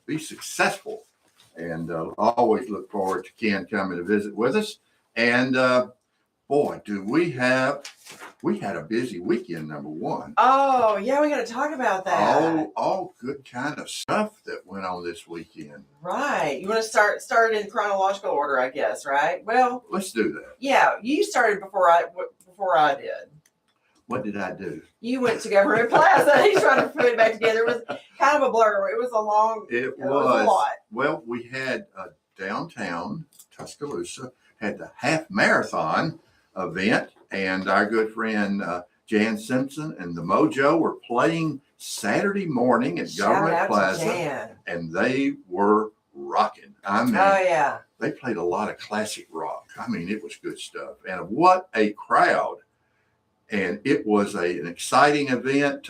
be successful. And always look forward to Ken coming to visit with us. And boy, we had a busy weekend, number one. Oh, yeah, we got to talk about that. All good kind of stuff that went on this weekend. Right. You want to start in chronological order, I guess, right? Well, let's do that. Yeah, you started before I did. What did I do? You went to Government Plaza. He's trying to put it back together. It was kind of a blur. It was a long. It was a lot. Well, we had downtown Tuscaloosa had the half marathon event, and our good friend Jan Simpson and the Mojo were playing Saturday morning at Government Plaza, and they were rocking. I mean, oh yeah, they played a lot of classic rock. I mean, it was good stuff, and what a crowd! And it was an exciting event.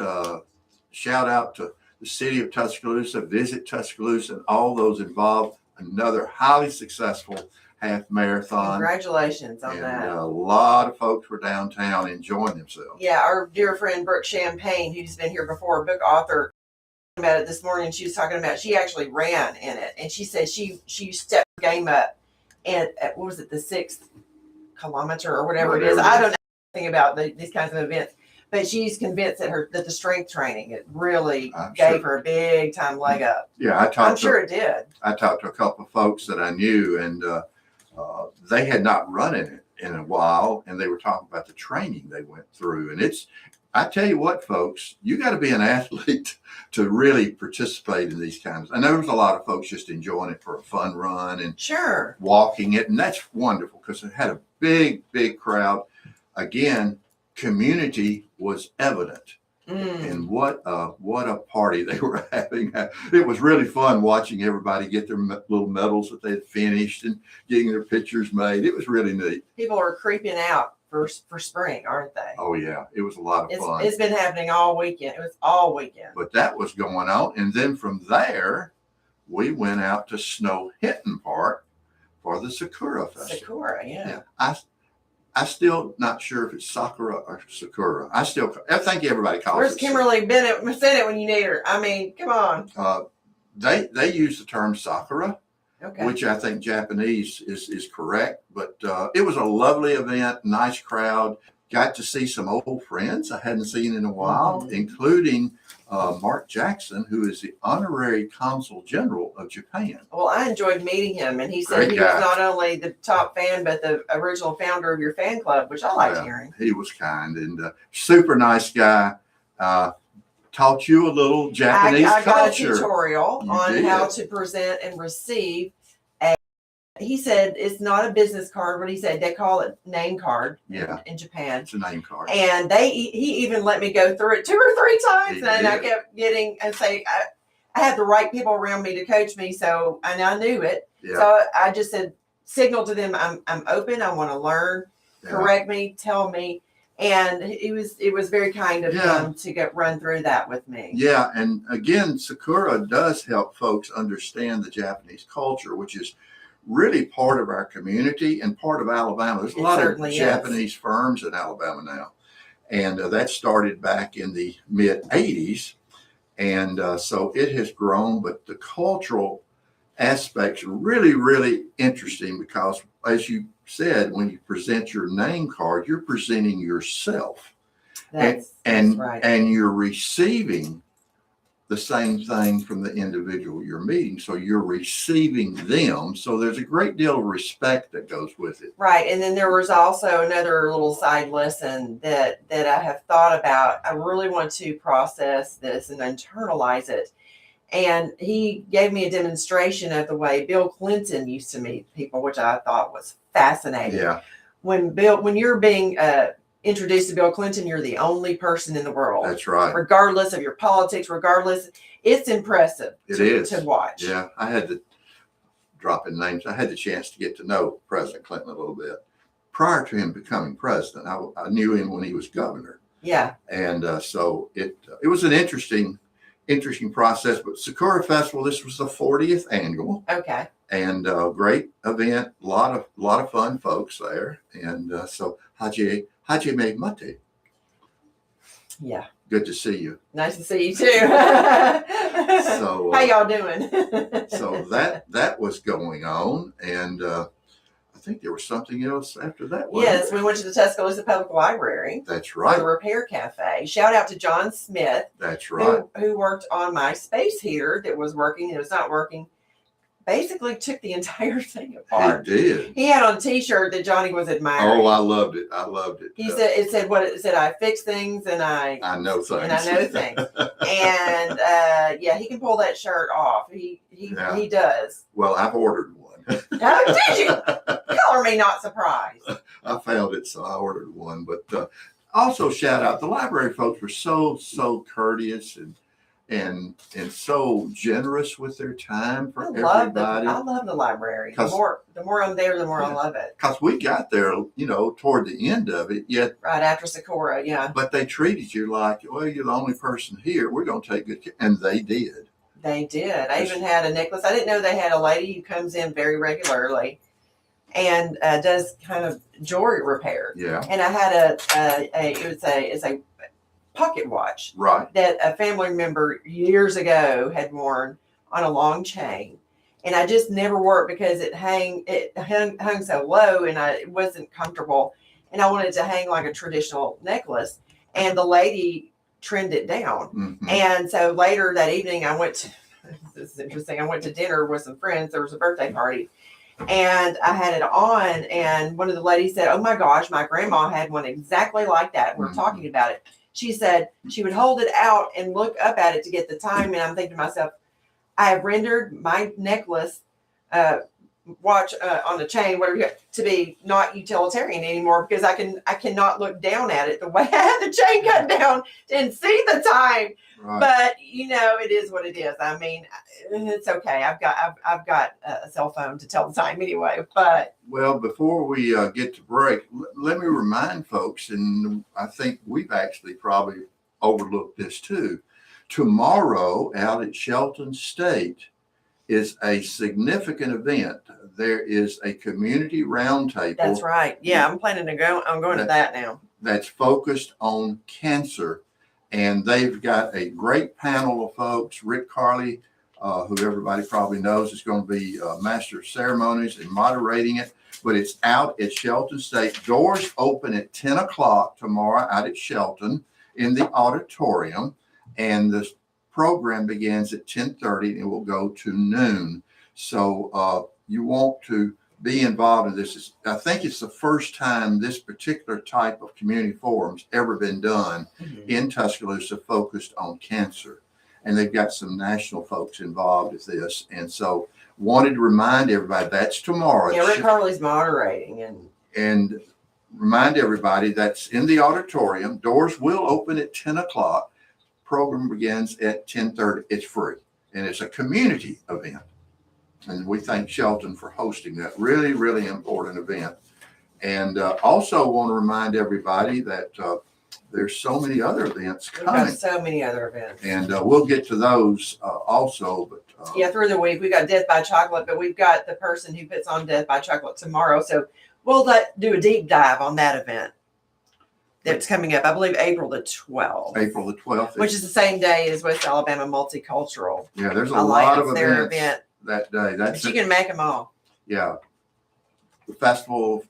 Shout out to the city of Tuscaloosa, Visit Tuscaloosa, and all those involved. Another highly successful half marathon. Congratulations on that. A lot of folks were downtown enjoying themselves. Yeah, our dear friend Brooke Champagne, who's been here before, book author, about it this morning. She was talking about she actually ran in it, and she said she stepped her game up, and at, what was it, the 6th kilometer or whatever it is. I don't know anything about these kinds of events, but she's convinced that the strength training it really gave her a big time leg up. Yeah, I'm sure it did. I talked to a couple of folks that I knew, and they had not run in it in a while, and they were talking about the training they went through. And I tell you what, folks, you got to be an athlete to really participate in these kinds. And there was a lot of folks just enjoying it for a fun run and walking it. And that's wonderful because it had a big, big crowd. Again, community was evident. And what a party they were having. It was really fun watching everybody get their little medals that they had finished and getting their pictures made. It was really neat. People are creeping out for spring, aren't they? Oh, yeah. It was a lot of fun. It's been happening all weekend. It was all weekend. But that was going on. And then from there, we went out to Snow Hinton Park for the Sakura Festival. Sakura, yeah. I still not sure if it's Sakura or Sakura. I think everybody calls it. Where's Kimberly Bennett? Send it when you need her. I mean, come on. They use the term Sakura, okay, which I think Japanese is correct. But it was a lovely event, nice crowd. Got to see some old friends I hadn't seen in a while, including Mark Jackson, who is the honorary consul general of Japan. Well, I enjoyed meeting him, and he said he was not only the top fan, but the original founder of your fan club, which I liked hearing. He was kind and super nice guy. Taught you a little Japanese culture. I got a tutorial on how to present and receive. He said it's not a business card, but he said they call it name card in Japan. It's a name card. And he even let me go through it 2 or 3 times. I kept getting and say, I had the right people around me to coach me. So, and I knew it. Yeah. So I just said, signal to them, I'm open. I want to learn, correct me, tell me. And it was very kind of him to run through that with me. Yeah. And again, Sakura does help folks understand the Japanese culture, which is really part of our community and part of Alabama. There's a lot of Japanese firms in Alabama now. And that started back in the mid 80s. And so it has grown, but the cultural aspects are really, really interesting because, as you said, when you present your name card, you're presenting yourself. That's right. And you're receiving the same thing from the individual you're meeting. So you're receiving them. So there's a great deal of respect that goes with it. Right. And then there was also another little side lesson that I have thought about. I really want to process this and internalize it. And he gave me a demonstration of the way Bill Clinton used to meet people, which I thought was fascinating. Yeah. When you're being introduced to Bill Clinton, you're the only person in the world. That's right. Regardless of your politics, it's impressive to watch. Yeah, I had to drop in names. I had the chance to get to know President Clinton a little bit. Prior to him becoming president, I knew him when he was governor. Yeah. And so it was an interesting process. But Sakura Festival, this was the 40th annual. Okay. And great event, a lot of fun folks there. And so Hajime Mate. Yeah. Good to see you. Nice to see you too. So How y'all doing? so that was going on, and I think there was something else after that. Yes, we went to the Tuscaloosa Public Library. That's For right. the Repair Cafe. Shout out to John Smith. That's right. Who worked on my space heater that was working. It was not working. Basically took the entire thing apart. He did. He had on a T-shirt that Johnny was admiring. Oh, I loved it. I loved it. He said it said I fix things and I know things. And I know things. And yeah, he can pull that shirt off. He does. Well, I've ordered one. Oh, did you? Color me not surprised. I found it, so I ordered one. But also shout out, the library folks were so courteous and so generous with their time for everybody. I love the library. The more I'm there, the more I love it. Because we got there, toward the end of it, yet right after Socorro, yeah. But they treated you like, well, you're the only person here. We're going to take good care, and they did. They did. I even had a necklace. I didn't know they had a lady who comes in very regularly and does kind of jewelry repair. Yeah. And I had it's a pocket watch, right, that a family member years ago had worn on a long chain, and I just never wore it because it hung so low and it wasn't comfortable, and I wanted to hang like a traditional necklace, and the lady trimmed it down. Mm-hmm. And so later that evening I went to dinner with some friends. There was a birthday party. And I had it on, and one of the ladies said, "Oh my gosh, my grandma had one exactly like that." We're talking about it. She said she would hold it out and look up at it to get the time. And I'm thinking to myself, I have rendered my necklace, watch on the chain, whatever, to be not utilitarian anymore, because I cannot look down at it the way I had the chain cut down and see the time. Right. But it is what it is. I mean, it's okay. I've got a cell phone to tell the time anyway. But well, before we get to break, let me remind folks, and I think we've actually probably overlooked this too. Tomorrow out at Shelton State is a significant event. There is a community roundtable. That's right. Yeah, I'm planning to go. I'm going to that now. That's focused on cancer. And they've got a great panel of folks. Rick Carley, who everybody probably knows, is going to be master of ceremonies and moderating it. But it's out at Shelton State. Doors open at 10 o'clock tomorrow out at Shelton in the auditorium. And the program begins at 10:30 and will go to noon. So you want to be involved in this. I think it's the first time this particular type of community forum's ever been done in Tuscaloosa, focused on cancer. And they've got some national folks involved with this. And so wanted to remind everybody that's tomorrow. Yeah, Rick Harley's moderating. And remind everybody that's in the auditorium. Doors will open at 10 o'clock. Program begins at 10:30. It's free. And it's a community event. And we thank Shelton for hosting that really, really important event. And also want to remind everybody that there's so many other events coming. We've got so many other events. And we'll get to those also. But yeah, through the week, we got Death by Chocolate, but we've got the person who puts on Death by Chocolate tomorrow. So we'll do a deep dive on that event that's coming up. I believe April the 12th. April the 12th. Which is the same day as West Alabama Multicultural. Yeah, there's a lot of their events event that day. But you can make them all. Yeah. The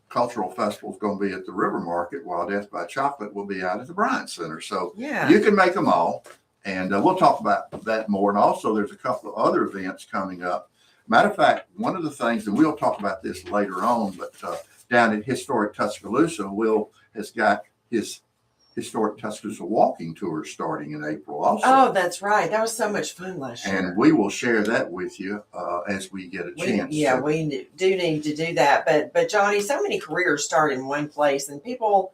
cultural festival is going to be at the River Market, while Death by Chocolate will be out at the Bryant Center. So yeah, you can make them all. And we'll talk about that more. And also there's a couple of other events coming up. Matter of fact, one of the things, and we'll talk about this later on, but down at Historic Tuscaloosa, Will has got his Historic Tuscaloosa walking tour starting in April also. Oh, that's right. That was so much fun last year. And we will share that with you as we get a chance. We do need to do that. But Johnny, so many careers start in one place, and people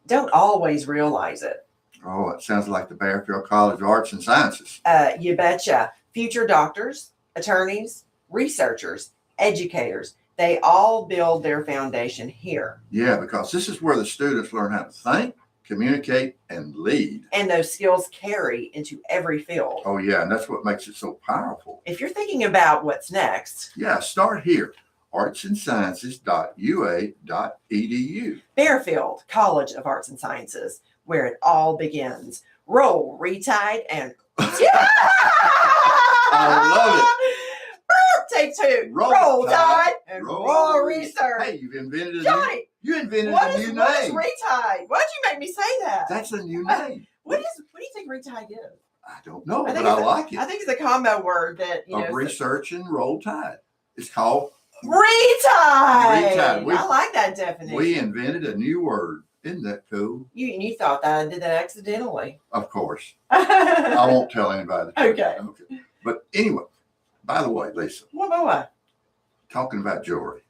don't always realize it. Oh, it sounds like the Bearfield College of Arts and Sciences. You betcha. Future doctors, attorneys, researchers, educators, they all build their foundation here. Yeah, because this is where the students learn how to think, communicate, and lead. And those skills carry into every field. Oh, yeah, and that's what makes it so powerful. If you're thinking about what's next, yeah, start here. artsandsciences.ua.edu. Bearfield College of Arts and Sciences, where it all begins. Roll, retide, and yeah! love it. Take two. Roll Tide and Roll roll research. Hey, you've invented a new, Johnny, you invented what a is new what is name. retide? Why'd you make me say that? That's a new name. What do you think retide is? I don't know, I but think I it's a- like it. I think it's a combo word that Of research and roll tide. It's called retide. Retide. I like that definition. we invented a new word. Isn't that cool? You thought that I did that accidentally. Of course. I won't tell anybody. Okay. But anyway, by the way, Lisa, What? talking about jewelry,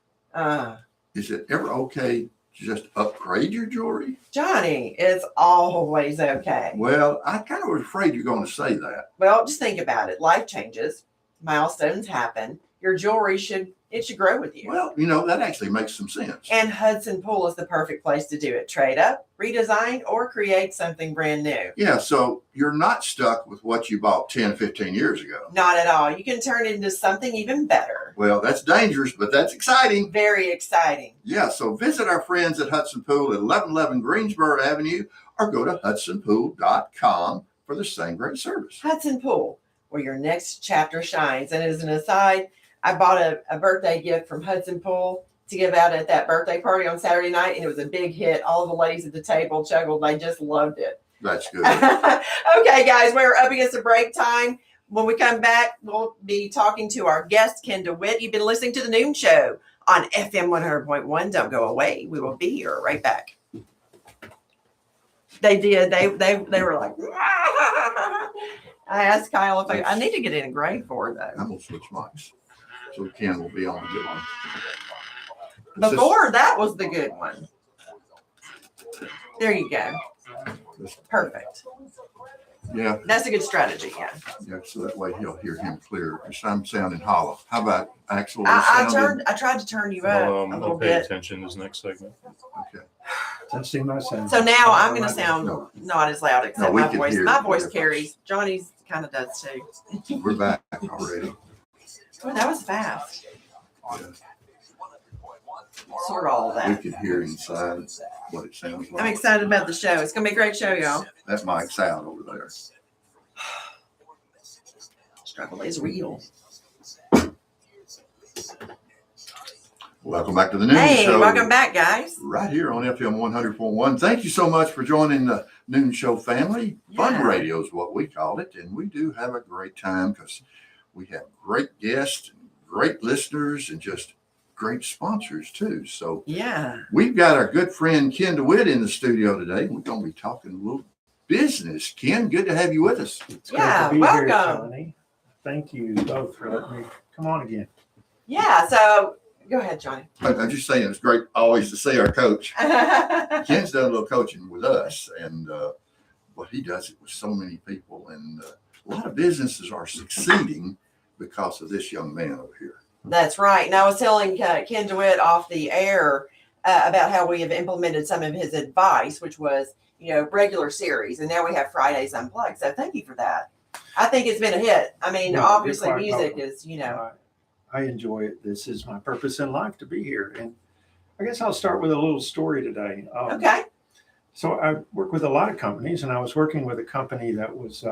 is it ever okay to just upgrade your jewelry? Johnny, it's always okay. Well, I kind of was afraid you're going to say that. Well, just think about it. Life changes, milestones happen. Your jewelry should grow with you. Well, that actually makes some sense. And Hudson Pool is the perfect place to do it. Trade up, redesign, or create something brand new. Yeah, so you're not stuck with what you bought 10, 15 years ago. Not at all. You can turn it into something even better. Well, that's dangerous, but that's exciting. Very exciting. Yeah, so visit our friends at Hudson Pool at 1111 Greensboro Avenue or go to hudsonpool.com for the same great service. Hudson Pool, where your next chapter shines. And as an aside, I bought a birthday gift from Hudson Pool to give out at that birthday party on Saturday night, and it was a big hit. All of the ladies at the table chuckled. They just loved it. That's good. Okay, guys, we're up against the break time. When we come back, we'll be talking to our guest, Ken DeWitt. You've been listening to The Noon Show on FM 100.1. Don't go away. We will be here right back. They did. They were like, I asked Kyle if I need to get in a grade for it, though. I'm going to switch mics. So Ken will be on the good one. Before that was the good one. There you go. Perfect. Yeah. That's a good strategy. Yeah. Yeah. So that way he'll hear him clear. Because I'm sounding hollow. How about Axel? I tried to turn you up a little I'll pay bit. attention this next segment. Okay. Testing my sound. So now I'm going to sound No. not as loud, except we my can voice. hear My the voice difference. carries. Johnny's kind of does too. We're back already. Well, that was fast. Yeah. Sort of all of We that. can hear inside what it sounds like. I'm excited about the show. It's going to be a great show, y'all. That mic's out over there. Struggle is real. Welcome back to the Noon Hey, Show. welcome back, guys. Right here on FM 100.1. Thank you so much for joining the Noon Show family. Fun Yeah. radio is what we call it. And we do have a great time because we have great guests, and great listeners, and just great sponsors too. So Yeah. we've got our good friend Ken DeWitt in the studio today. We're going to be talking a little business. Ken, good to have you with us. It's great Yeah, to be here, welcome. Johnny. Thank you both for letting me come on again. Yeah. So go ahead, Johnny. I'm just saying it's great always to see our coach. Ken's done a little coaching with us, and what he does it with so many people, and a lot of businesses are succeeding because of this young man over here. That's right. And I was telling Ken DeWitt off the air about how we have implemented some of his advice, which was, regular series. And now we have Fridays Unplugged. So thank you for that. I think it's been a hit. I mean, Yeah, obviously you're quite music welcome. is, I enjoy it. This is my purpose in life to be here. And I guess I'll start with a little story today. okay. So I work with a lot of companies, and I was working with a company that was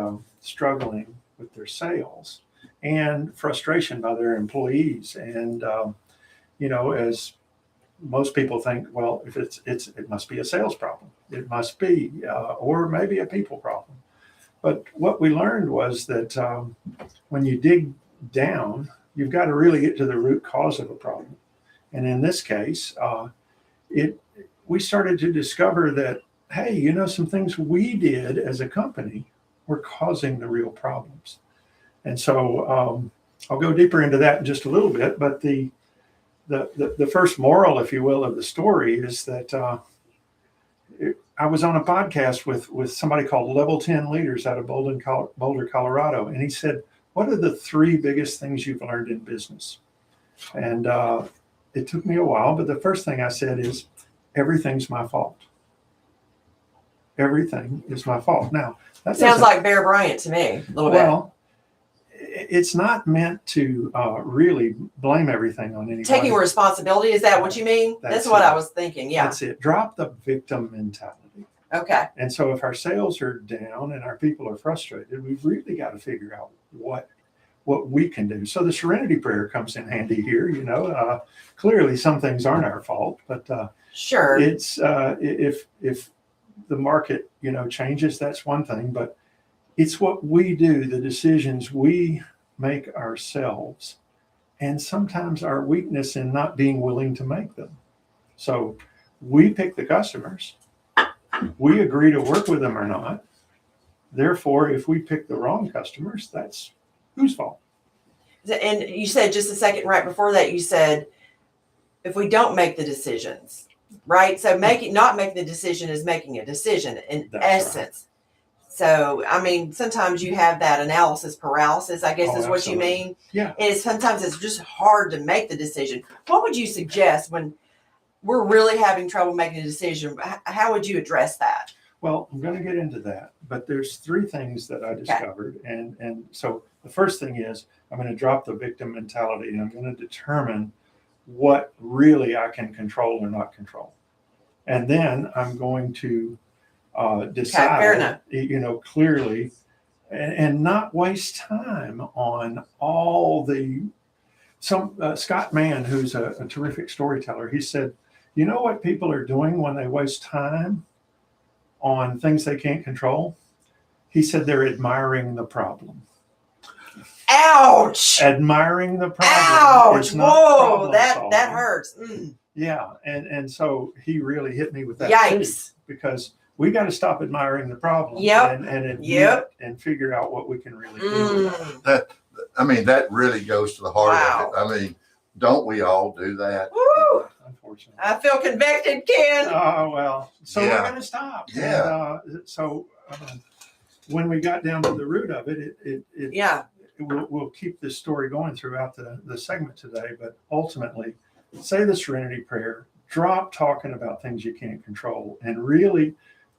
struggling with their sales and frustration by their employees. And, as most people think, well, if it must be a sales problem. It must be, or maybe a people problem. But what we learned was that when you dig down, you've got to really get to the root cause of a problem. And in this case, we started to discover that, hey, some things we did as a company were causing the real problems. And so I'll go deeper into that in just a little bit. But the first moral, if you will, of the story is that I was on a podcast with somebody called Level 10 Leaders out of Boulder, Colorado. And he said, what are the 3 biggest things you've learned in business? And it took me a while, but the first thing I said is, everything's my fault. Everything is my fault. Now, that Sounds like Bear Bryant to me, a little bit. well, it's not meant to really blame everything on anybody. Taking responsibility, is that what you mean? That's That's what it. I was thinking. Yeah. That's it. Drop the victim mentality. Okay. And so if our sales are down and our people are frustrated, we've really got to figure out what we can do. So the serenity prayer comes in handy here. Clearly some things aren't our fault, but Sure. it's if the market changes, that's one thing, but it's what we do, the decisions we make ourselves, and sometimes our weakness in not being willing to make them. So we pick the customers, we agree to work with them or not. Therefore, if we pick the wrong customers, that's whose fault? And you said just a second right before that, you said if we don't make the decisions, right? So not making the decision is making a decision in That's essence. Right. So, I mean, sometimes you have that analysis paralysis, I guess is what Absolutely. you mean. Yeah. And sometimes it's just hard to make the decision. What would you suggest when we're really having trouble making a decision? How would you address that? Well, I'm going to get into that, but there's 3 things that I discovered. Okay. And so the first thing is I'm going to drop the victim mentality and I'm going to determine what really I can control or not control. And then I'm going to decide, clearly and not waste time on all Scott Mann, who's a terrific storyteller. He said, you know what people are doing when they waste time on things they can't control? He said they're admiring the problem. Ouch! Admiring the problem. Ouch! Whoa, that hurts. Mm. Yeah, and so he really hit me with that. Yikes! Too, because we got to stop admiring the problem. Yep. And admit it and figure out what we can really do. That really goes to the heart Wow. of it. I mean, don't we all do that? Woo! Unfortunately. I feel convicted, Ken. Oh, well, so Yeah. we're going to stop. Yeah. And, when we got down to the root of it, we'll keep this story going throughout the segment today, but ultimately say the serenity prayer, drop talking about things you can't control, and really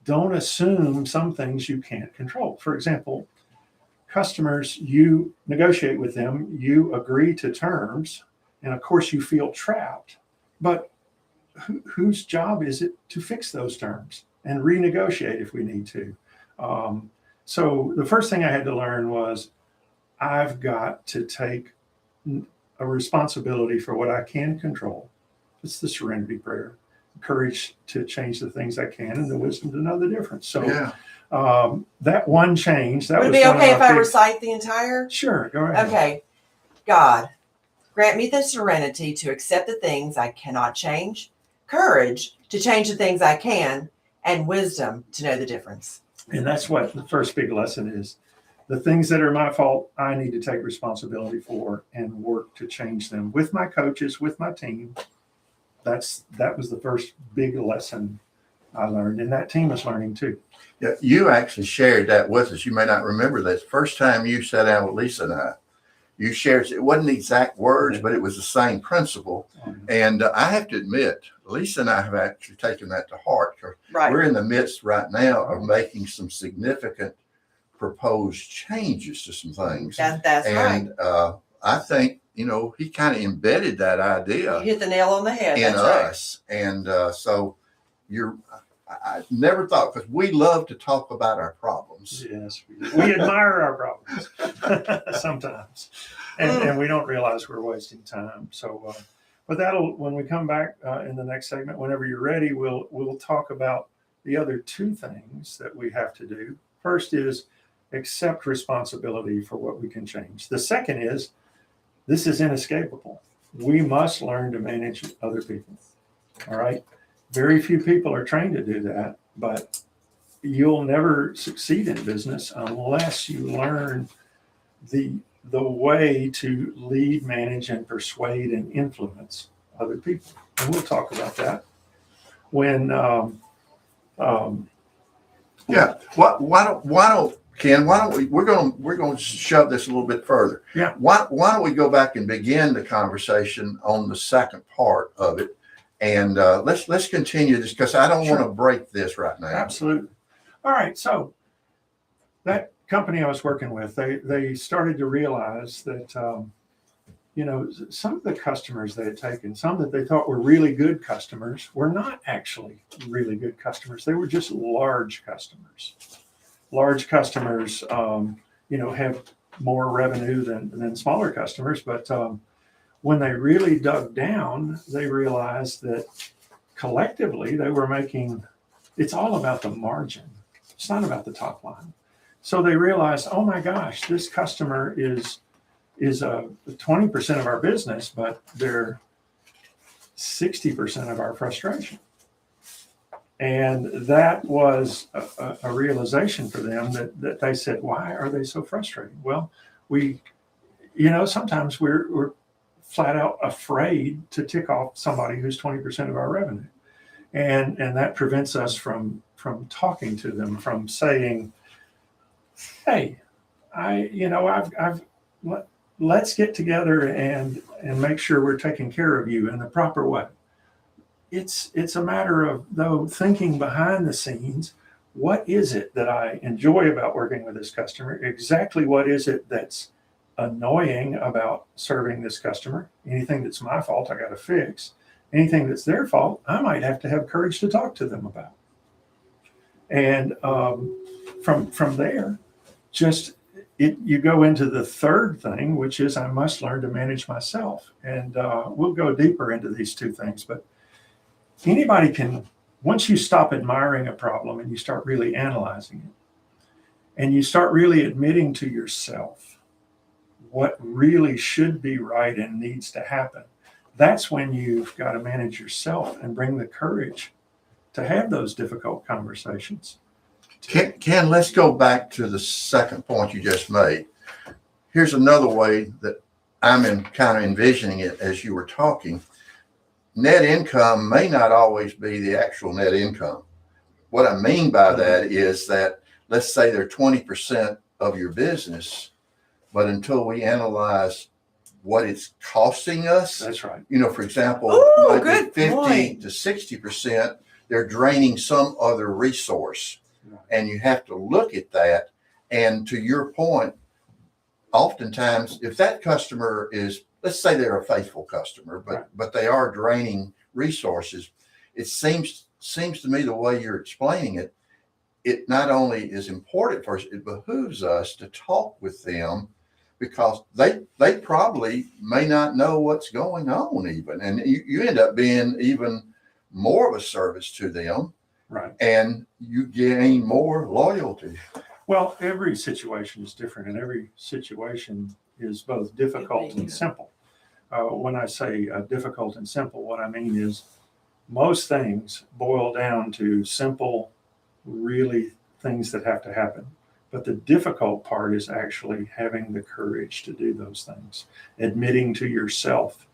don't assume some things you can't control. For example, customers, you negotiate with them, you agree to terms, and of course you feel trapped, but whose job is it to fix those terms and renegotiate if we need to? So the first thing I had to learn was I've got to take a responsibility for what I can control. It's the serenity prayer, courage to change the things I can, and the wisdom to know the difference. So that one change. Would it be okay if I recite the entire? Sure, go ahead. Okay. God, grant me the serenity to accept the things I cannot change, courage to change the things I can, and wisdom to know the difference. And that's what the first big lesson is. The things that are my fault, I need to take responsibility for and work to change them with my coaches, with my team. That was the first big lesson I learned, and that team is learning too. Yeah, you actually shared that with us. You may not remember that. First time you sat down with Lisa and I, you shared, it wasn't the exact words, but it was the same principle. And I have to admit, Lisa and I have actually taken that to heart. Right. We're in the midst right now of making some significant proposed changes to some things. That's right. And I think, he kind of embedded that idea You hit the nail on the head. in That's right. us. And so I never thought, because we love to talk about our problems. Yes, we admire our problems sometimes, and we don't realize we're wasting time. So, but when we come back in the next segment, whenever you're ready, we'll talk about the other 2 things that we have to do. First is accept responsibility for what we can change. The second is this is inescapable. We must learn to manage other people. All right. Very few people are trained to do that, but you'll never succeed in business unless you learn the way to lead, manage, and persuade and influence other people. And we'll talk about that when. Why don't Ken? Why don't we? We're going to shove this a little bit further. Yeah. Why don't we go back and begin the conversation on the second part of it? And let's continue this, because I don't want to break this right now. Absolutely. All right. So that company I was working with, they started to realize that, some of the customers they had taken, some that they thought were really good customers, were not actually really good customers. They were just large customers. Large customers, have more revenue than smaller customers. But when they really dug down, they realized that collectively they were making, it's all about the margin. It's not about the top line. So they realized, oh my gosh, this customer is 20% of our business, but they're 60% of our frustration. And that was a realization for them that they said, why are they so frustrated? Well, sometimes we're flat out afraid to tick off somebody who's 20% of our revenue. And that prevents us from talking to them, from saying, hey, let's get together and make sure we're taking care of you in the proper way. It's a matter of, though, thinking behind the scenes, what is it that I enjoy about working with this customer? Exactly what is it that's annoying about serving this customer? Anything that's my fault, I got to fix. Anything that's their fault, I might have to have courage to talk to them about. And from there, you go into the third thing, which is I must learn to manage myself. And we'll go deeper into these two things, but anybody can, once you stop admiring a problem and you start really analyzing it, and you start really admitting to yourself what really should be right and needs to happen, that's when you've got to manage yourself and bring the courage to have those difficult conversations. Ken, let's go back to the second point you just made. Here's another way that I'm kind of envisioning it as you were talking. Net income may not always be the actual net income. What I mean by that is that, let's say they're 20% of your business, but until we analyze what it's costing us, That's right. For example, Ooh, might be good 50 point. to 60%, they're draining some other resource. Right. And you have to look at that. And to your point, oftentimes, if that customer is, let's say they're a faithful customer, but they are draining resources, it seems to me the way you're explaining it, it not only is important for us, it behooves us to talk with them, because they probably may not know what's going on even. And you end up being even more of a service to them. Right. And you gain more loyalty. Well, every situation is different, and every situation is both difficult and simple. When I say difficult and simple, what I mean is most things boil down to simple, really things that have to happen. But the difficult part is actually having the courage to do those things, admitting to yourself,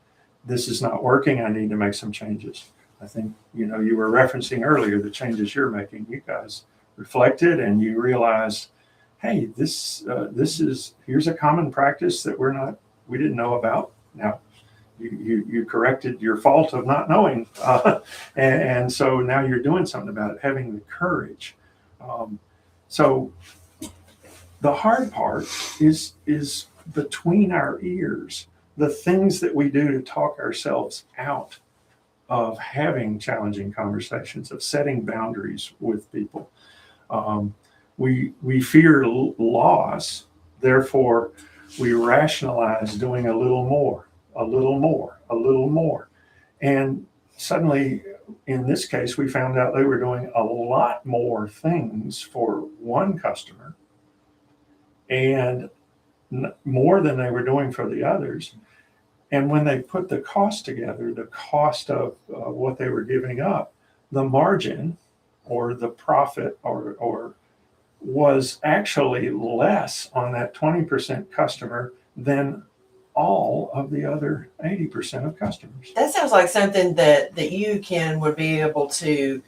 this is not working, I need to make some changes. I think, you were referencing earlier the changes you're making. You guys reflected and you realized, hey, this is, here's a common practice that we didn't know about. Now, you corrected your fault of not knowing. And so now you're doing something about it, having the courage. So the hard part is between our ears, the things that we do to talk ourselves out of having challenging conversations, of setting boundaries with people. We fear loss, therefore we rationalize doing a little more. And suddenly, in this case, we found out they were doing a lot more things for one customer and more than they were doing for the others. And when they put the cost together, the cost of what they were giving up, the margin or the profit or was actually less on that 20% customer than all of the other 80% of customers. That sounds like something that you, Ken, would be able to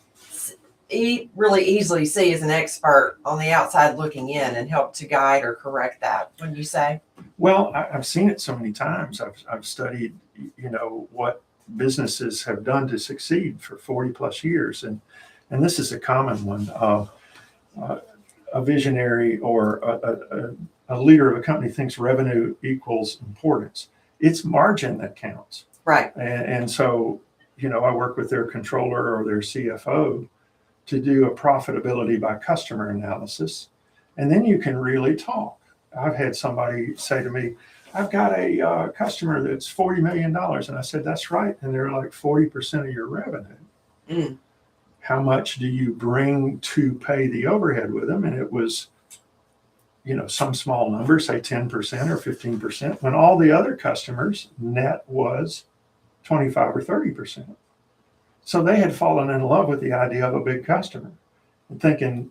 really easily see as an expert on the outside looking in and help to guide or correct that, wouldn't you say? Well, I've seen it so many times. I've studied, what businesses have done to succeed for 40 plus years. And this is a common one. A visionary or a leader of a company thinks revenue equals importance. It's margin that counts. Right. And so, I work with their controller or their CFO to do a profitability by customer analysis. And then you can really talk I've had somebody say to me, I've got a customer that's $40 million. And I said, that's right. And they're like 40% of your revenue. Mm. How much do you bring to pay the overhead with them? And it was, some small number, say 10% or 15%, when all the other customers net was 25 or 30%. So they had fallen in love with the idea of a big customer and thinking,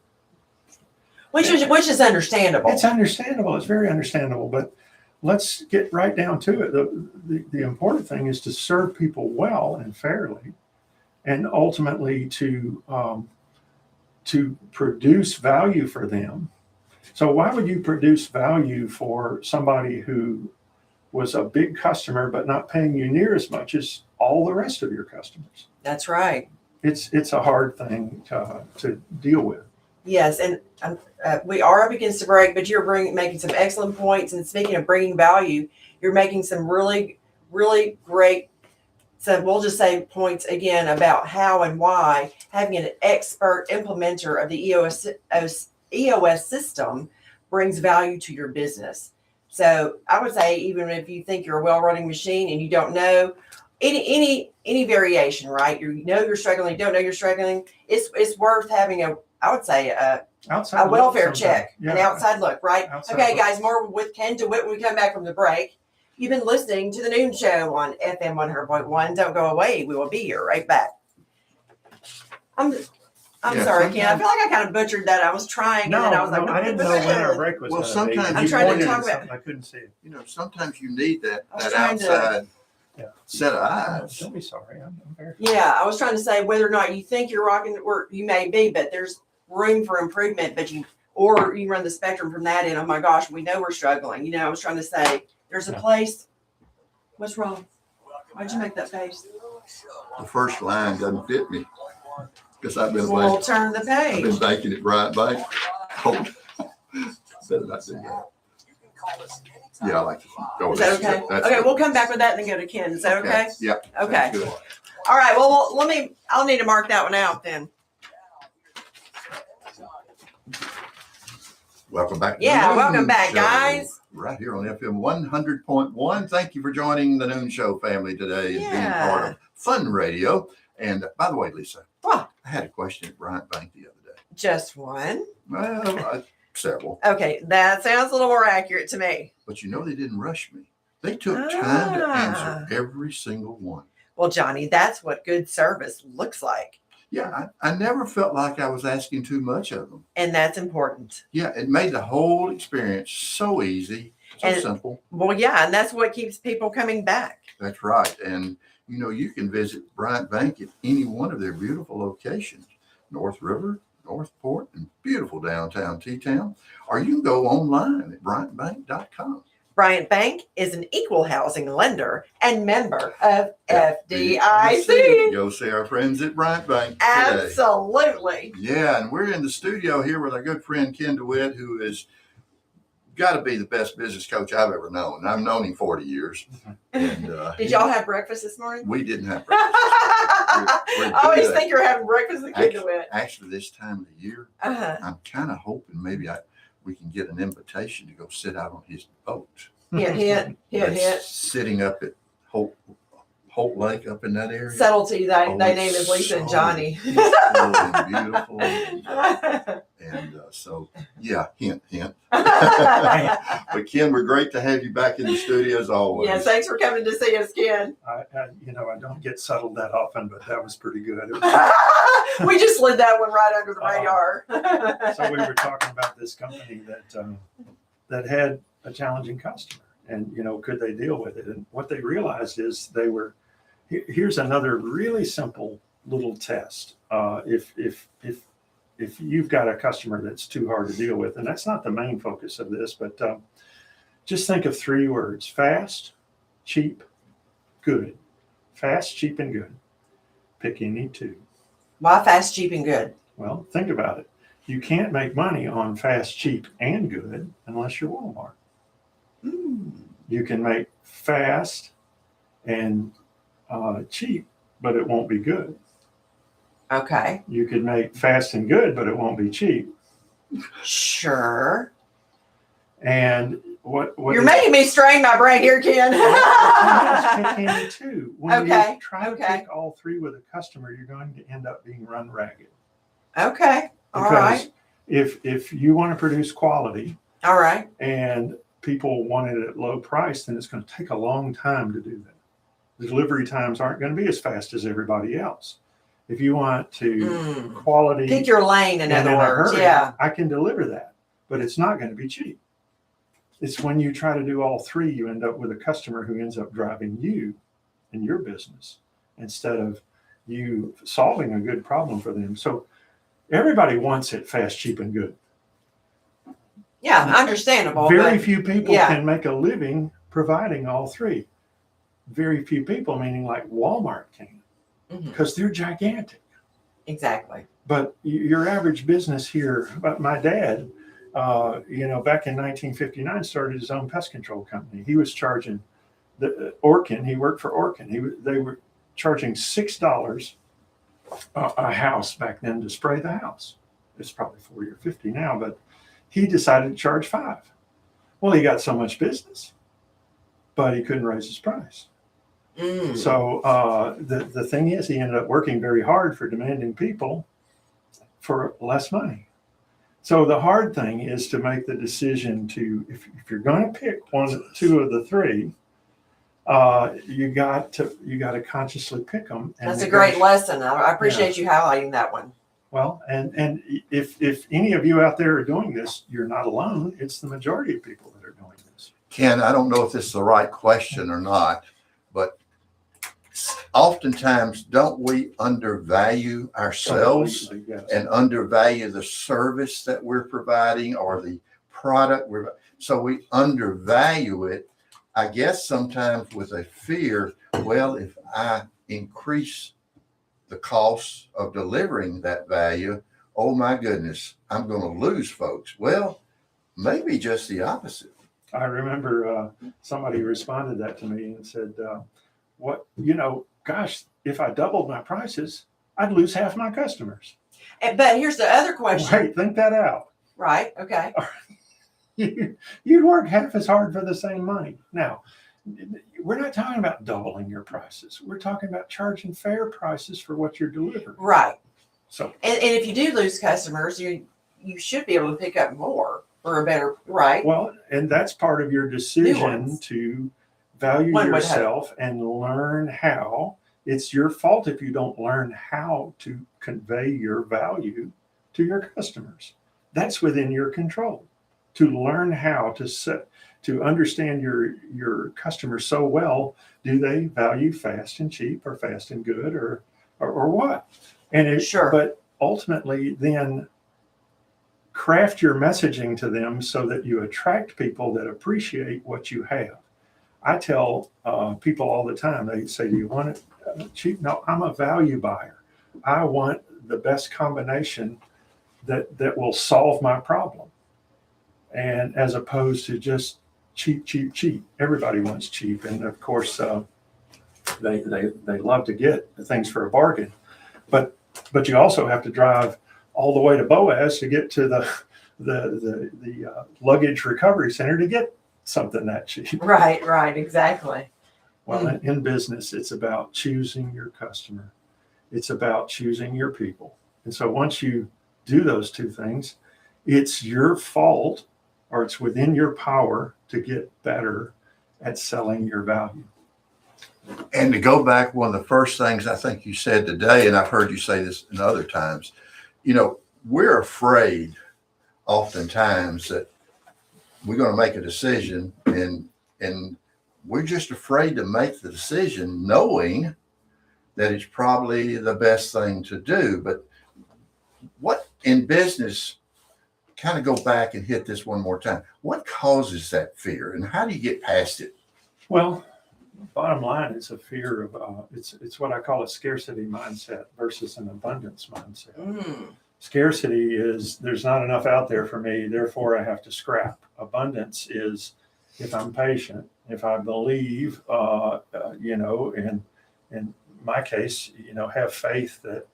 which is understandable. it's understandable. It's very understandable. But let's get right down to it. The important thing is to serve people well and fairly, and ultimately to produce value for them. So why would you produce value for somebody who was a big customer but not paying you near as much as all the rest of your customers? That's right. It's a hard thing to deal with. Yes, and we are up against the break, but you're making some excellent points. And speaking of bringing value, you're making some really, really great, so we'll just say points again about how and why having an expert implementer of the EOS system brings value to your business. So I would say, even if you think you're a well-running machine and you don't know any variation, right? You're struggling, you don't know you're struggling. It's worth having a welfare check, an outside look, right? Okay, guys, more with Ken DeWitt when we come back from the break. You've been listening to the Noon Show on FM 100.1. Don't go away. We will be here right back. I'm sorry, Ken. I feel like I kind of butchered that. I was trying, and then I was like, I didn't know when our break was. Well, sometimes I'm trying to talk about. I couldn't see it. Sometimes you need that outside set of eyes. Don't be sorry. I'm very. Yeah, I was trying to say whether or not you think you're rocking, or you may be, but there's room for improvement. But you run the spectrum from that, and oh my gosh, we know we're struggling. I was trying to say there's a place. What's wrong? Why'd you make that face? The first line doesn't fit me because I've been We'll turn the I've page. been baking it right back. Oh, better not do that. Yeah, I like to go Is with that okay? Okay, we'll come back with that and then go to Ken. Is that okay? Yep. Okay. Good. All right. Well, I'll need to mark that one out then. Welcome back. Yeah, to the welcome Noon back, Show, guys. Right here on FM 100.1. Thank you for joining the Noon Show family today and being part of Fun Radio. And by the way, Lisa, What? I had a question at Bryant Bank the other day. Just one. Well, several. Okay, that sounds a little more accurate to me. But they didn't rush me. They took time to answer every single one. Well, Johnny, that's what good service looks like. Yeah, I never felt like I was asking too much of them. And that's important. Yeah, it made the whole experience so easy, so simple. Well, yeah, and that's what keeps people coming back. That's right. And, you can visit Bryant Bank at any one of their beautiful locations, North River, Northport, and beautiful downtown T-Town. Or you can go online at bryantbank.com. Bryant Bank is an equal housing lender and member of FDIC. Go see our friends at Bryant Bank today. Absolutely. Yeah, and we're in the studio here with our good friend Ken DeWitt, who has got to be the best business coach I've ever known. I've known him 40 years. And, Did y'all have breakfast this morning? We didn't have breakfast. I always think you're having breakfast with Ken DeWitt. Actually, this time of the year, Uh-huh. I'm kind of hoping maybe we can get an invitation to go sit out on his boat. Hint. That's sitting up at Holt Lake up in that area. Subtlety. They Oh, name is Lisa and Johnny. Peaceful and beautiful. And so, yeah, hint. But Ken, we're great to have you back in the studio as always. Yes, thanks for coming to see us, Ken. I don't get settled that often, but that was pretty good. We just slid that one right under the radar. So we were talking about this company that had a challenging customer, and could they deal with it? And what they realized is here's another really simple little test. If you've got a customer that's too hard to deal with, and that's not the main focus of this, but just think of 3 words: fast, cheap, good. Fast, cheap, and good. Pick any two. Why fast, cheap, and good? Well, think about it. You can't make money on fast, cheap, and good unless you're Walmart. You can make fast and cheap, but it won't be good. Okay. You could make fast and good, but it won't be cheap. Sure. And what You're making me strain my brain here, Ken. candy too. When Okay, you try to okay. pick all three with a customer, you're going to end up being run ragged. Okay. All Because right. if you want to produce quality All right. and people want it at low price, then it's going to take a long time to do that. The delivery times aren't going to be as fast as everybody else. If you want to quality, Pick your lane, in and other in a words. hurry, Yeah. I can deliver that, but it's not going to be cheap. It's when you try to do all three, you end up with a customer who ends up driving you in your business instead of you solving a good problem for them. So everybody wants it fast, cheap, and good. Yeah. Understandable. Very but few people yeah. can make a living providing all three. Very few people, meaning like Walmart can, because they're gigantic. Exactly. But your average business here, but my dad, back in 1959, started his own pest control company. He was charging the Orkin. He worked for Orkin. They were charging $6 a house back then to spray the house. It's probably 40 or 50 now, but he decided to charge $5. Well, he got so much business, but he couldn't raise his price. So the thing is, he ended up working very hard for demanding people for less money. So the hard thing is to make the decision to, if you're going to pick two of the three, you got to consciously pick them. That's a great lesson. I appreciate you highlighting that one. Well, and if any of you out there are doing this, you're not alone. It's the majority of people that are doing this. Ken, I don't know if this is the right question or not, but oftentimes don't we undervalue ourselves and undervalue the service that we're providing or the product so we undervalue it, I guess sometimes with a fear, well, if I increase the cost of delivering that value, oh my goodness, I'm going to lose folks. Well, maybe just the opposite. I remember somebody responded that to me and said, gosh, if I doubled my prices, I'd lose half my customers. But here's the other question. Wait, think that out. Right. Okay. You'd work half as hard for the same money. Now, we're not talking about doubling your prices. We're talking about charging fair prices for what you're delivering. Right. So, and if you do lose customers, you should be able to pick up more for a better, right? Well, and that's part of your decision to value yourself and learn how. It's your fault if you don't learn how to convey your value to your customers. That's within your control. To learn how to understand your customers so well, do they value fast and cheap or fast and good or what? And but ultimately then craft your messaging to them so that you attract people that appreciate what you have. I tell people all the time, they say, do you want it cheap? No, I'm a value buyer. I want the best combination that will solve my problem. And as opposed to just cheap, cheap, cheap. Everybody wants cheap. And of course, they love to get things for a bargain. But you also have to drive all the way to Boaz to get to the luggage recovery center to get something that cheap. Right, exactly. Well, in business, it's about choosing your customer. It's about choosing your people. And so once you do those two things, it's your fault or it's within your power to get better at selling your value. And to go back, one of the first things I think you said today, and I've heard you say this in other times, we're afraid oftentimes that we're going to make a decision and we're just afraid to make the decision knowing that it's probably the best thing to do. But what in business, kind of go back and hit this one more time, what causes that fear and how do you get past it? Well, bottom line, it's a fear of, it's what I call a scarcity mindset versus an abundance mindset. Scarcity is there's not enough out there for me, therefore I have to scrap. Abundance is if I'm patient, if I believe, in my case, have faith that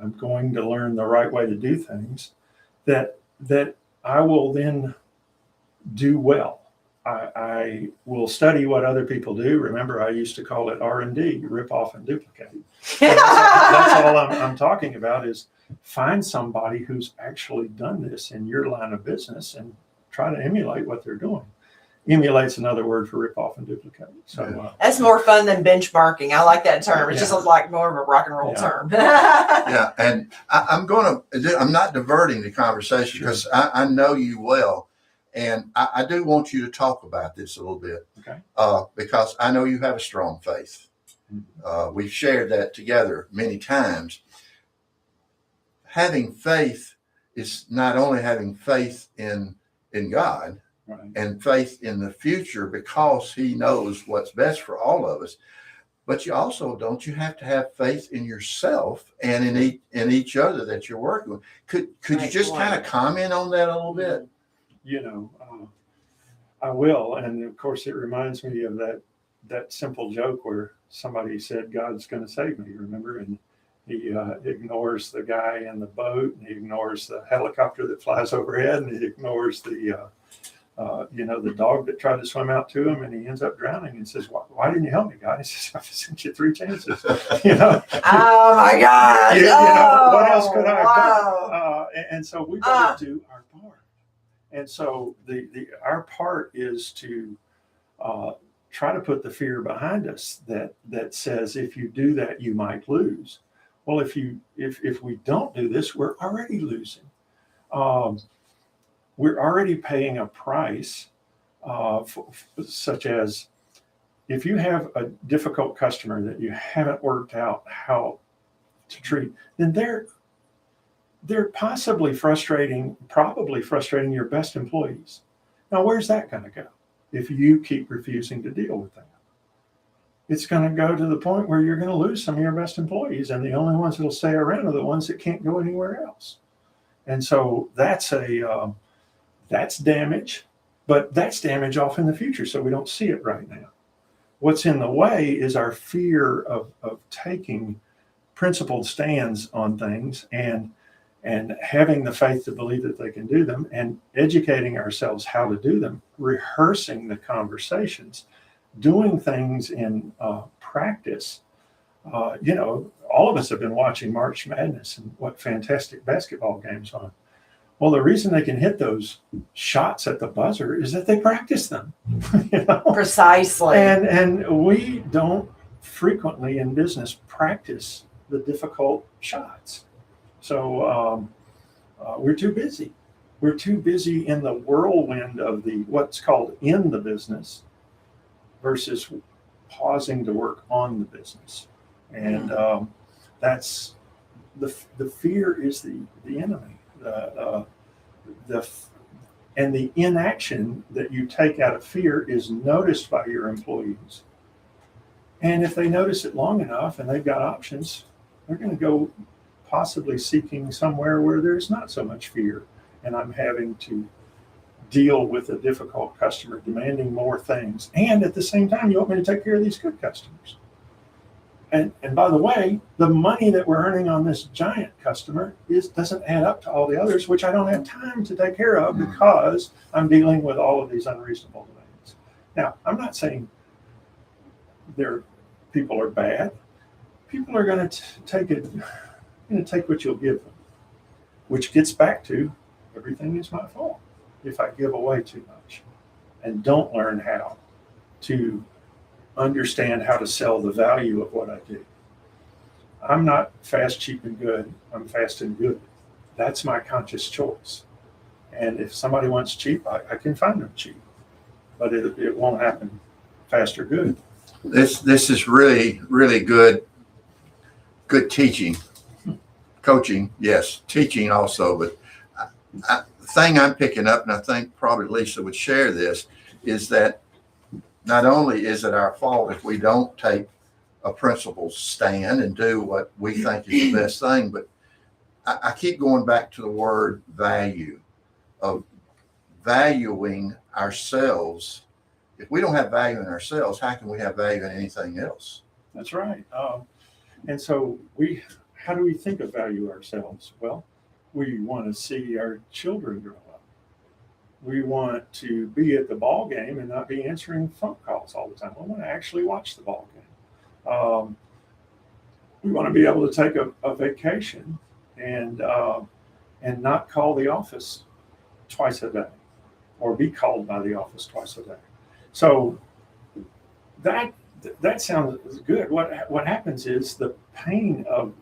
I'm going to learn the right way to do things, that I will then do well. I will study what other people do. Remember, I used to call it R&D, rip off and duplicate. That's all I'm talking about is find somebody who's actually done this in your line of business and try to emulate what they're doing. Emulate's another word for rip off and duplicate. So that's more fun than benchmarking. I like that term. It's Yeah. just like more of a rock and roll Yeah. term. Yeah, and I'm not diverting the conversation Sure. because I know you well, and I do want you to talk about this a little bit. Okay. Because I know you have a strong faith. We've shared that together many times. Having faith is not only having faith in God, right. and faith in the future because he knows what's best for all of us. But you also don't you have to have faith in yourself and in each other that you're working with. Could you Right, just boy. kind of comment on that a little bit? I will, and of course it reminds me of that simple joke where somebody said God's going to save me, remember, and he ignores the guy in the boat, and he ignores the helicopter that flies overhead, and he ignores the dog that tried to swim out to him, and he ends up drowning and says, why didn't you help me, God? He says, I've sent you 3 chances. Oh my God. What else could I have done? And so we better do our part. And so our part is to try to put the fear behind us that says, if you do that, you might lose. Well, if we don't do this, we're already losing. We're already paying a price, such as if you have a difficult customer that you haven't worked out how to treat, then they're probably frustrating your best employees. Now, where's that going to go if you keep refusing to deal with that? It's going to go to the point where you're going to lose some of your best employees, and the only ones that'll stay around are the ones that can't go anywhere else. And so that's damage, but that's damage off in the future, so we don't see it right now. What's in the way is our fear of taking principled stands on things and having the faith to believe that they can do them, and educating ourselves how to do them, rehearsing the conversations, doing things in practice. All of us have been watching March Madness and what fantastic basketball games on. Well, the reason they can hit those shots at the buzzer is that they practice them. Precisely. And we don't frequently in business practice the difficult shots. So we're too busy. We're too busy in the whirlwind of what's called in the business versus pausing to work on the business. And that's the fear is the enemy. And the inaction that you take out of fear is noticed by your employees. And if they notice it long enough and they've got options, they're going to go possibly seeking somewhere where there's not so much fear. And I'm having to deal with a difficult customer demanding more things. And at the same time, you want me to take care of these good customers. And by the way, the money that we're earning on this giant customer doesn't add up to all the others, which I don't have time to take care of because I'm dealing with all of these unreasonable demands. Now, I'm not saying people are bad. People are going to take what you'll give them, which gets back to everything is my fault if I give away too much and don't learn how to understand how to sell the value of what I do. I'm not fast, cheap, and good. I'm fast and good. That's my conscious choice. And if somebody wants cheap, I can find them cheap, but it won't happen fast or good. This is really, really good teaching, coaching, yes, teaching also. But the thing I'm picking up, and I think probably Lisa would share this, is that not only is it our fault if we don't take a principled stand and do what we think is the best thing, but I keep going back to the word value, of valuing ourselves. If we don't have value in ourselves, how can we have value in anything else? That's right. And so how do we think of value ourselves? Well, we want to see our children grow up. We want to be at the ball game and not be answering phone calls all the time. We want to actually watch the ball game. We want to be able to take a vacation and not call the office twice a day or be called by the office twice a day. So that sounds good. What happens is the pain of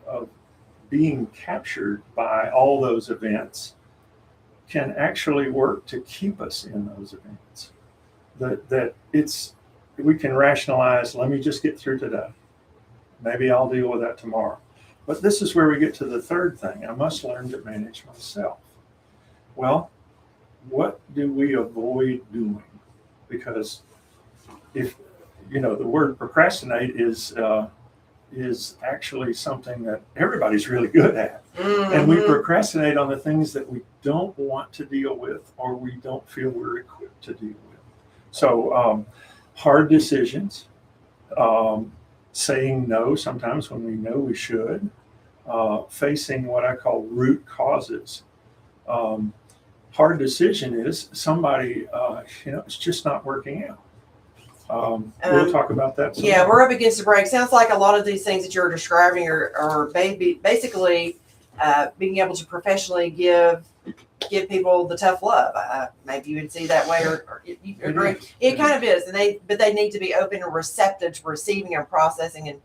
being captured by all those events can actually work to keep us in those events. We can rationalize, let me just get through today. Maybe I'll deal with that tomorrow. But this is where we get to the third thing. I must learn to manage myself. Well, what do we avoid doing? Because if, the word procrastinate is actually something that everybody's really good at. Mm-hmm. And we procrastinate on the things that we don't want to deal with or we don't feel we're equipped to deal with. So hard decisions, saying no sometimes when we know we should, facing what I call root causes. Hard decision is somebody, it's just not working out. We'll talk about that sometime. Yeah, we're up against the break. Sounds like a lot of these things that you're describing are basically being able to professionally give people the tough love. Maybe you would see that way, or you agree. It kind of is, but they need to be open and receptive to receiving and processing and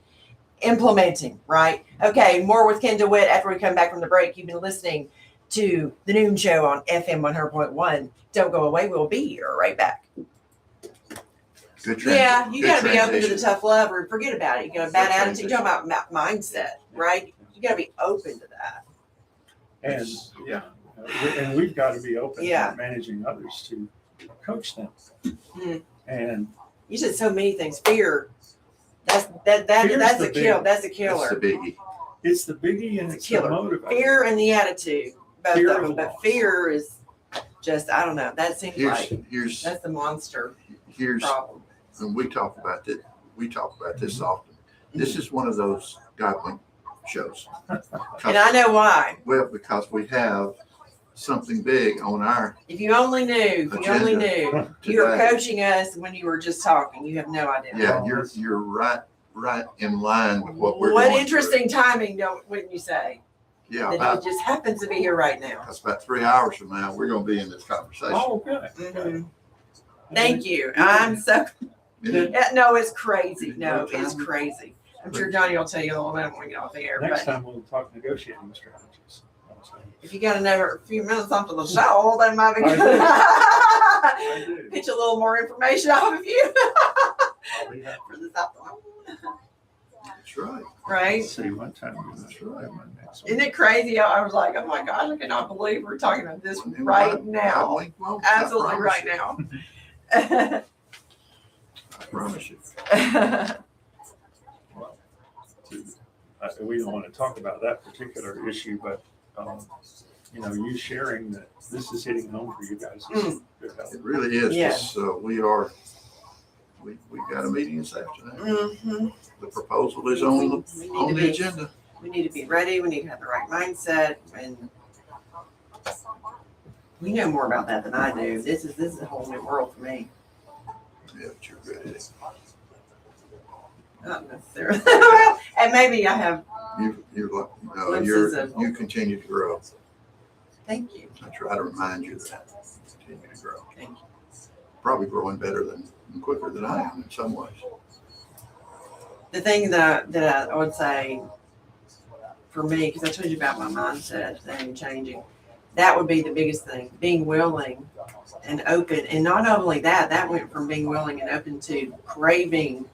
implementing. Right? Okay. More with Ken DeWitt after we come back from the break. You've been listening to the Noon Show on FM 100.1. Don't go away. We'll be here right back. Yeah, you got to be open to the tough love, or forget about it. You got a bad attitude. You're talking about mindset, right? You got to be open to that. And and we've got to be open Yeah. to managing others to coach them. Mm. And You said so many things. Fear. That's a kill. That's a killer. That's the biggie. it's the biggie and it's the Killer. motivator. Fear and the attitude, both Fear of of them. But loss. fear is just, I don't know. That seems like Here's that's the monster problem. and we talk about this often. This is one of those Godwin shows. And I know why. Well, because we have something big on our If you only knew, Agenda. you were today. coaching us when you were just talking. You have no idea. Yeah, you're right in line with what we're What going interesting timing, wouldn't you say? through. Yeah, That about, he just happens to be here right now. that's about 3 hours from now, we're going to be in this conversation. Oh, good. Mhm. Thank you. I'm so. Isn't it? Yeah, no, it's crazy. No, No it's time. crazy. I'm sure Johnny will tell you a little bit when we get off the air. Next But time we'll talk negotiating strategies. if you got another few minutes after the show, that might be I good. I do. Pitch a little more information off of you I'll be happy. for this afternoon. That's right. Right? Let's see what time we That's right. Isn't it crazy? I was like, oh my gosh, I cannot believe we're talking about this And right I now. blink won't, I Absolutely promise right you. now. I promise you. We don't want to talk about that particular issue, but you sharing that this is hitting home for you guys is good help. It really is. Yeah. We got a meeting this afternoon. Mhm. The proposal is on We the need to be agenda. We need to be ready. We need to have the right mindset, and you know more about that than I do. This is a whole new world for me. Yeah, but you're good at it. Not necessarily. Well, and maybe I have. Glimpses of- You continue to grow. Thank you. I try to remind you that. Continue to grow. Thank you. Probably growing better and quicker than I am in some ways. The thing that I would say for me, because I told you about my mindset thing changing, that would be the biggest thing. Being willing and open, and not only that went from being willing and open to craving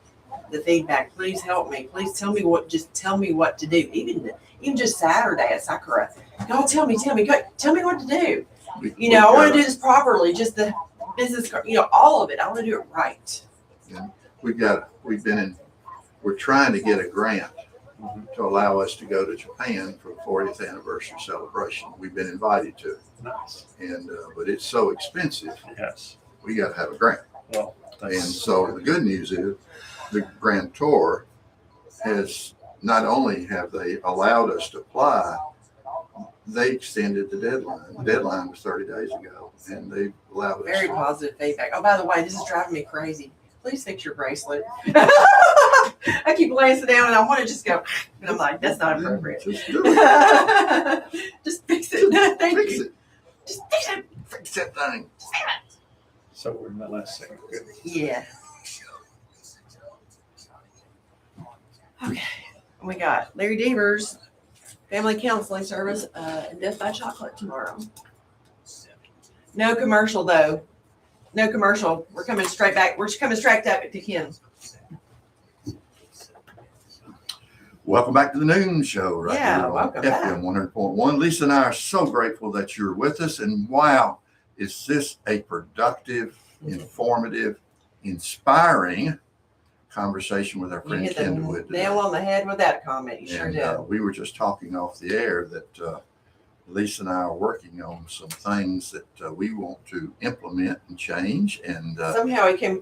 the feedback. Please help me. Please tell me what to do. Even just Saturday at Sakura. Y'all tell me what to do. I want to do this properly. Just the business, all of it. I want to do it right. We're trying to get a grant to allow us to go to Japan for the 40th anniversary celebration. We've been invited to, Nice. but it's so expensive. Yes. We got to have a grant. Well, And that's, so the good news is the grantor has not only have they allowed us to apply, they extended the deadline. The deadline was 30 days ago, and they allowed us. Very positive feedback. Oh, by the way, this is driving me crazy. Please fix your bracelet. I keep laying it down and I want to just go, but I'm like, that's not appropriate. Just do it. Just fix it. Thank Fix you. it. Just fix it. Fix that thing. So we're in the last segment. Good. Yeah. Okay. We got Larry Devers, family counseling service, and Death by Chocolate tomorrow. No commercial though. No commercial. We're coming straight back. We're coming straight up to Ken. Welcome back to the Noon Show right Yeah, here on welcome back. FM 100.1. Lisa and I are so grateful that you're with us. And wow, is this a productive, informative, inspiring conversation with our You friend hit the Ken DeWitt today. nail on the head with that comment. You sure And did. we were just talking off the air that Lisa and I are working on some things that we want to implement and change. And Somehow he came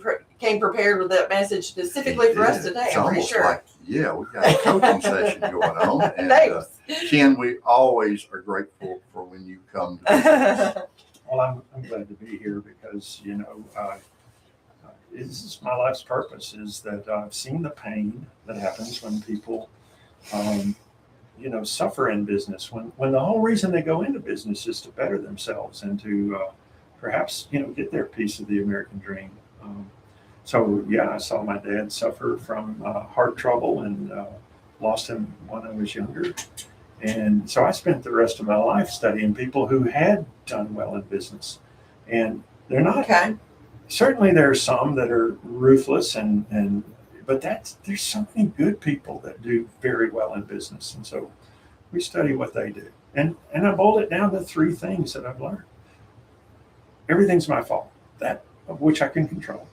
prepared with that message specifically for us today. It's I'm pretty almost sure. like, yeah, we got a coaching session going on. And Thanks. Ken, we always are grateful for when you come to visit. Well, I'm glad to be here because, this is my life's purpose is that I've seen the pain that happens when people, suffer in business when the whole reason they go into business is to better themselves and to perhaps, get their piece of the American dream. I saw my dad suffer from heart trouble and lost him when I was younger. And so I spent the rest of my life studying people who had done well in business. And they're not, Okay. certainly there are some that are ruthless but there's so many good people that do very well in business. And so we study what they do. And I boiled it down to 3 things that I've learned. Everything's my fault, that of which I can control.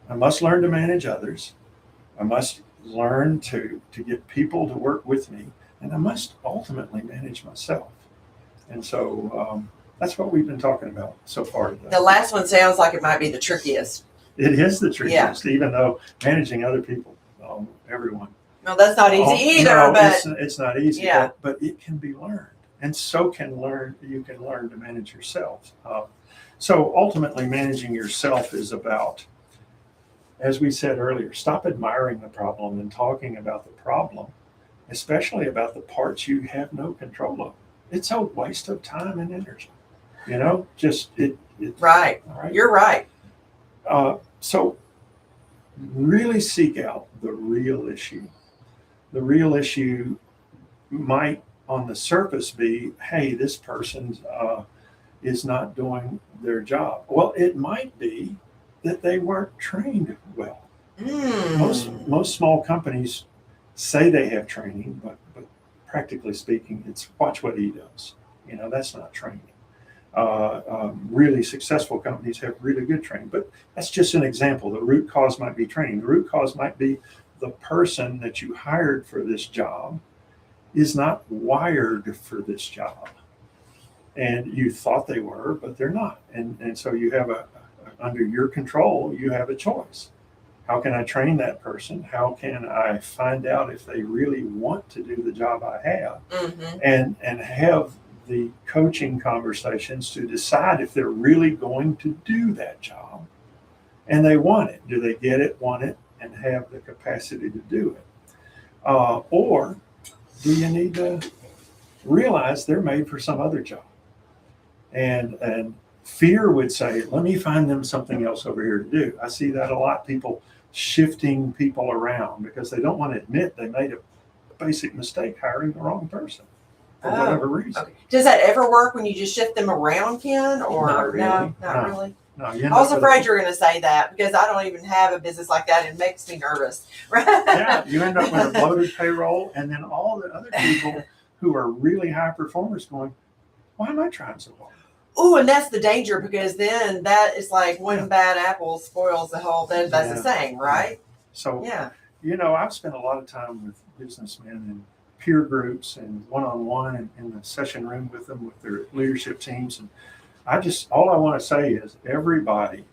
I must learn to manage others. I must learn to get people to work with me. And I must ultimately manage myself. And so that's what we've been talking about so far today. The last one sounds like it might be the trickiest. It is the trickiest, even though managing other people, everyone. No, that's not easy either, No, but it's not easy, Yeah. but it can be learned. And so you can learn to manage yourself. So ultimately managing yourself is about, as we said earlier, stop admiring the problem and talking about the problem, especially about the parts you have no control of. It's a waste of time and energy. right. All right. You're right. So really seek out the real issue. The real issue might on the surface be, hey, this person is not doing their job. Well, it might be that they weren't trained well. Most small companies say they have training, but practically speaking, it's watch what he does. That's not training. Really successful companies have really good training, but that's just an example. The root cause might be training. The root cause might be the person that you hired for this job is not wired for this job. And you thought they were, but they're not. And so you have under your control, you have a choice. How can I train that person? How can I find out if they really want to do the job I have? Mm-hmm. And have the coaching conversations to decide if they're really going to do that job and they want it. Do they get it, want it, and have the capacity to do it? Or do you need to realize they're made for some other job? And fear would say, let me find them something else over here to do. I see that a lot, people shifting people around because they don't want to admit they made a basic mistake hiring the wrong person for whatever reason. Okay. Does that ever work when you just shift them around, Ken? Or Not really. No, not No. really. No, I was afraid you were going to say that because I don't even have a business like that. It makes me nervous. Yeah, you end up with a bloated payroll, and then all the other people who are really high performers going, why am I trying so hard? Oh, and that's the danger because then that is like one bad apple spoils the whole. That's the saying, right? So, Yeah. I've spent a lot of time with businessmen and peer groups and one-on-one and in the session room with them with their leadership teams. And all I want to say is everybody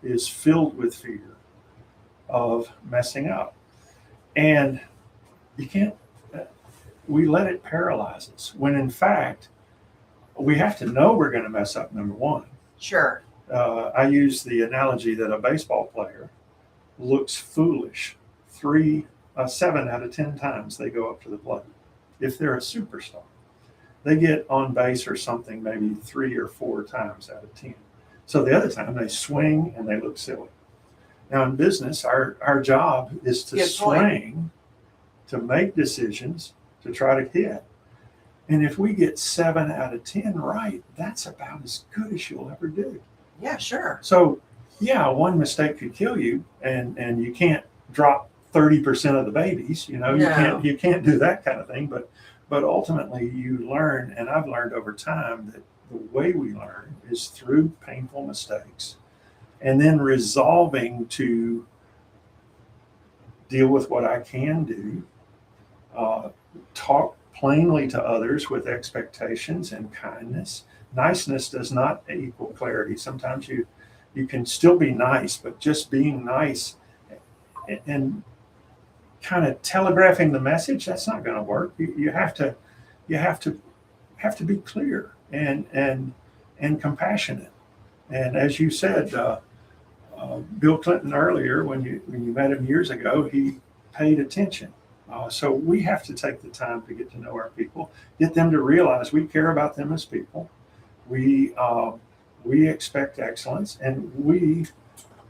is filled with fear of messing up. And we let it paralyze us when in fact, we have to know we're going to mess up, number one. Sure. I use the analogy that a baseball player looks foolish 7 out of 10 times they go up to the plate. If they're a superstar, they get on base or something maybe 3 or 4 times out of 10. So the other time they swing and they look silly. Now in business, our job is to swing, to make decisions, to try to hit. And if we get 7 out of 10 right, that's about as good as you'll ever do. Yeah, sure. So yeah, one mistake could kill you, and you can't drop 30% of the babies. You know, you can't do that kind of thing. But ultimately, you learn, and I've learned over time that the way we learn is through painful mistakes, and then resolving to deal with what I can do, talk plainly to others with expectations and kindness. Niceness does not equal clarity. Sometimes you can still be nice, but just being nice and kind of telegraphing the message, that's not going to work. You have to be clear and compassionate. And as you said, Bill Clinton earlier, when you met him years ago, he paid attention. So we have to take the time to get to know our people, get them to realize we care about them as people. We expect excellence, and we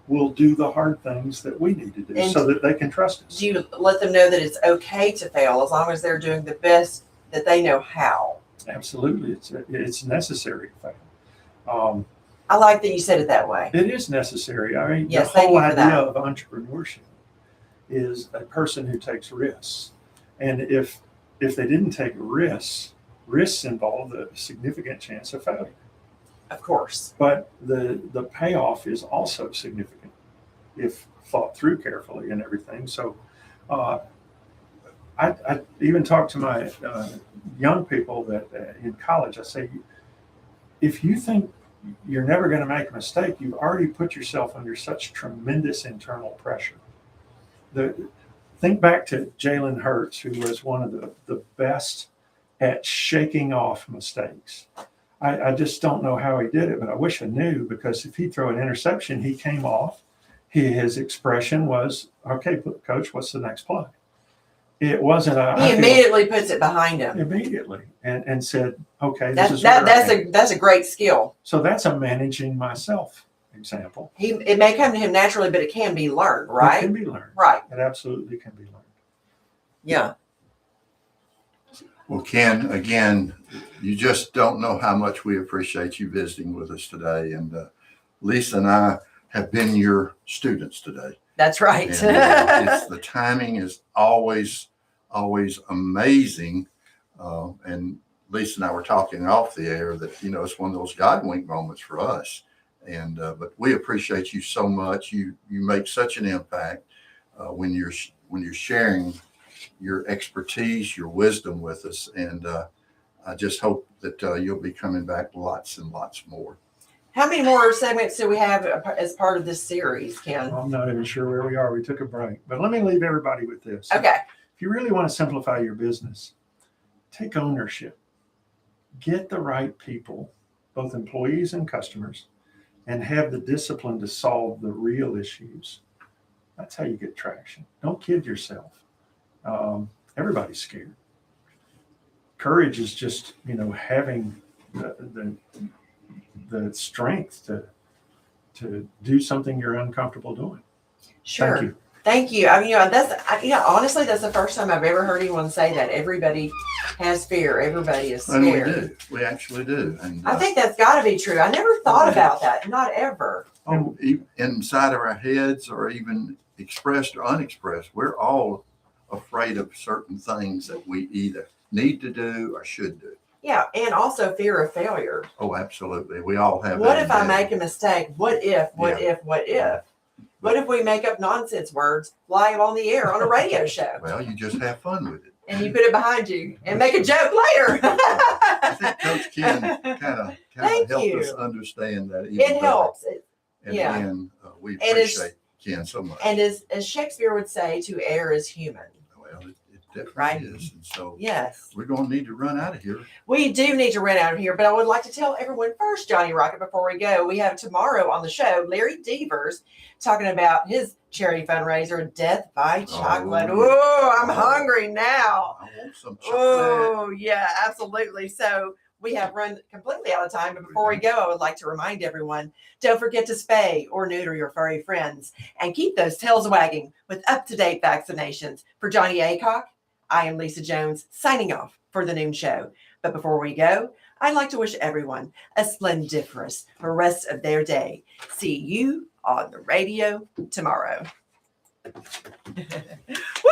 will do the hard things that we need to do so that they can trust us. Do you let them know that it's okay to fail as long as they're doing the best that they know how? Absolutely. It's necessary to fail. I like that you said it that way. It is necessary. I mean, yes, the whole idea that. Of entrepreneurship is a person who takes risks. And if they didn't take risks involve a significant chance of failure. Of course. But the payoff is also significant if thought through carefully and everything. So I even talk to my young people that in college, I say, if you think you're never going to make a mistake, you've already put yourself under such tremendous internal pressure. Think back to Jalen Hurts, who was one of the best at shaking off mistakes. I just don't know how he did it, but I wish I knew, because if he threw an interception, he came off. His expression was, okay, coach, what's the next play? It wasn't he immediately puts it behind him. Immediately and said, okay, that's a great skill. So that's a managing myself example. It may come to him naturally, but it can be learned, right? It can be learned. Right. It absolutely can be learned. Yeah. Well, Ken, again, you just don't know how much we appreciate you visiting with us today. And Lisa and I have been your students today. That's right. And, the timing is always amazing. And Lisa and I were talking off the air that, it's one of those God wink moments for us. And but we appreciate you so much. You make such an impact when you're sharing your expertise, your wisdom with us. And I just hope that you'll be coming back lots and lots more. How many more segments do we have as part of this series, Ken? I'm not even sure where we are. We took a break, but let me leave everybody with this. Okay. If you really want to simplify your business, take ownership. Get the right people, both employees and customers, and have the discipline to solve the real issues. That's how you get traction. Don't kid yourself. Everybody's scared. Courage is just, having the strength to do something you're uncomfortable doing. Sure. Thank you. I mean, honestly, that's the first time I've ever heard anyone say that. Everybody has fear. Everybody is scared. And we do. We actually do. And I think that's got to be true. I never thought about that. Not ever. Inside of our heads, or even expressed or unexpressed, we're all afraid of certain things that we either need to do or should do. Yeah, and also fear of failure. Oh, absolutely. We all have What that. if I make a mistake? What if? What if we make up nonsense words live on the air on a radio show? Well, you just have fun with it. And you put it behind you and make a joke later. I think Coach Ken kind of helped us understand that. It helps. And again, we appreciate Ken so much. And as Shakespeare would say, to err is human. Well, definitely Right. is. And so Yes. we're going to need to run out of here. We do need to run out of here, but I would like to tell everyone first, Johnny Rocket, before we go, we have tomorrow on the show, Larry Devers talking about his charity fundraiser, Death by Chocolate. yeah. Oh, I'm Oh. hungry now. I want some chocolate. Oh, yeah, absolutely. So we have run completely out of time, but before we go, I would like to remind everyone, don't forget to spay or neuter your furry friends and keep those tails wagging with up-to-date vaccinations. For Johnny Aycock, I am Lisa Jones, signing off for the noon show. But before we go, I'd like to wish everyone a splendiferous rest of their day. See you on the radio tomorrow. Woo!